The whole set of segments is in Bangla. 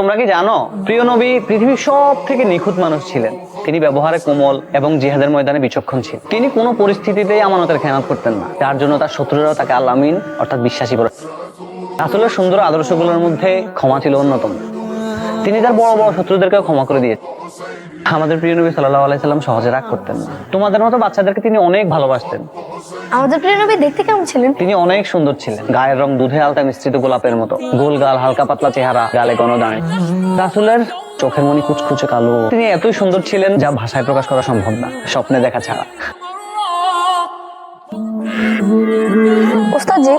তোমরা কি জানো প্রিয় নবী পৃথিবীর সব থেকে নিখুঁত মানুষ ছিলেন। তিনি ব্যবহারে কোমল এবং জিহাদের ময়দানে বিচক্ষণ ছিলেন। তিনি কোনো পরিস্থিতিতেই আমানতের খেয়ানত করতেন না, যার জন্য তার শত্রুরাও তাকে আল আমিন অর্থাৎ বিশ্বাসী বলে। রাসূলের সুন্দর আদর্শগুলোর মধ্যে ক্ষমা ছিল অন্যতম। তিনি তার বড় বড় শত্রুদেরকেও ক্ষমা করে দিয়েছেন। আমাদের প্রিয় নবী সাল্লাল্লাহু আলাইহি সাল্লাম সহজে রাগ করতেন না। তোমাদের মতো বাচ্চাদেরকে তিনি অনেক ভালোবাসতেন। আমাদের প্রিয় নবী দেখতে কেমন ছিলেন? তিনি অনেক সুন্দর ছিলেন। গায়ের রং দুধে আলতা মিশ্রিত গোলাপের মতো, গোল গাল, হালকা পাতলা চেহারা, গালে গণদাঁড়ি। রাসূলের চোখের মনি কুচকুচে কালো। তিনি এতই সুন্দর ছিলেন যা ভাষায় প্রকাশ করা সম্ভব না, স্বপ্নে দেখা ছাড়া। ওস্তাদ জি,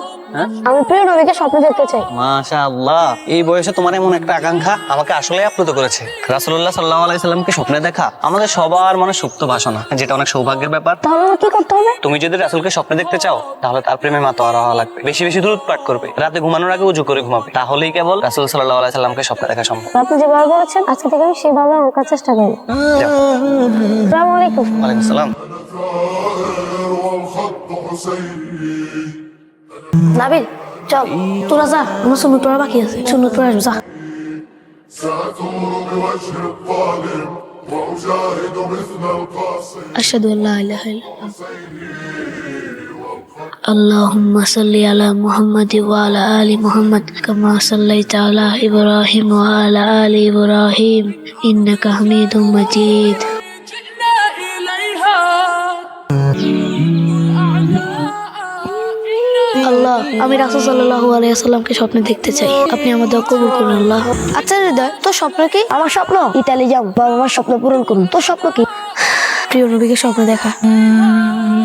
আমি প্রিয় নবীকে স্বপ্নে দেখতে চাই। মাশাআল্লাহ, এই বয়সে তোমার এমন একটা আকাঙ্ক্ষা আমাকে আসলে আপ্লুত করেছে। রাসূলুল্লাহ সাল্লাল্লাহু আলাইহি সাল্লামকে স্বপ্নে দেখা আমাদের সবার মনে সুপ্ত বাসনা, যেটা অনেক সৌভাগ্যের ব্যাপার। তাহলে আমার কি করতে হবে? তুমি যদি রাসূলকে স্বপ্নে দেখতে চাও তাহলে তার প্রেমে মাতোয়ারা হওয়া লাগবে। বেশি বেশি দুরূদ পাঠ করবে, রাতে ঘুমানোর আগে ওযু করে ঘুমাবে। তাহলেই কেবল রাসূল সাল্লাল্লাহু আলাইহি সাল্লামকে স্বপ্নে দেখা সম্ভব। আপনি যেভাবে বলেছেন আজকে থেকে আমি সেভাবে আমার চেষ্টা করব। যাও। আসসালামু আলাইকুম। ওয়ালাইকুম সালাম। নাবিল, চল তোরা যা, আমার সুন্নত পড়া বাকি আছে। সুন্নত পড়া যা। আশহাদু আল্লা ইলাহা ইল্লাল্লাহ। আল্লাহুম্মা সাল্লি আলা মুহাম্মাদ ওয়া আলা আলি মুহাম্মাদ কামা সাল্লাইতা আলা ইব্রাহিম ওয়া আলা আলি ইব্রাহিম ইন্নাকা হামিদুম মাজিদ। আল্লাহ, আমি রাসূল সাল্লাল্লাহু আলাইহি ওয়াসাল্লামকে স্বপ্নে দেখতে চাই। আপনি আমার দোয়া কবুল করুন আল্লাহ। আচ্ছা হৃদয়, তোর স্বপ্ন কি? আমার স্বপ্ন ইতালি যাব, বাবা আমার স্বপ্ন পূরণ করুন। তোর স্বপ্ন কি? প্রিয় নবীকে স্বপ্নে দেখা।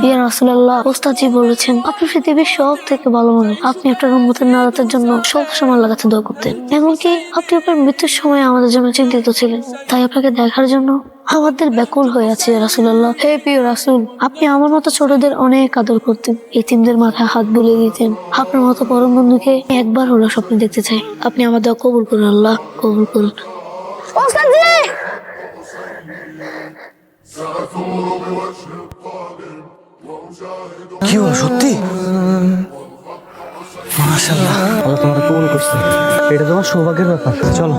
ইয়া রাসূলুল্লাহ, ওস্তাদ জি বলেছেন আপনি পৃথিবীর সব থেকে ভালো মানুষ। আপনি আপনার উম্মতের নাজাতের জন্য সব সময় আল্লাহর কাছে দোয়া করতেন। এমনকি আপনি আপনার মৃত্যুর সময় আমাদের জন্য চিন্তিত ছিলেন। তাই আপনাকে দেখার জন্য আমাদের ব্যাকুল হয়ে আছে রাসূলুল্লাহ। হে প্রিয় রাসূল, আপনি আমার মতো ছোটদের অনেক আদর করতেন, এতিমদের মাথায় হাত বুলিয়ে দিতেন। আপনার মতো পরম বন্ধুকে একবার হলো স্বপ্নে দেখতে চাই। আপনি আমার দোয়া কবুল করুন আল্লাহ, কবুল করুন। ওস্তাদ জি, কি হলো সত্যি? মাশাআল্লাহ, আল্লাহ তোমাকে কবুল করছে। এটা তোমার সৌভাগ্যের ব্যাপার। চলো।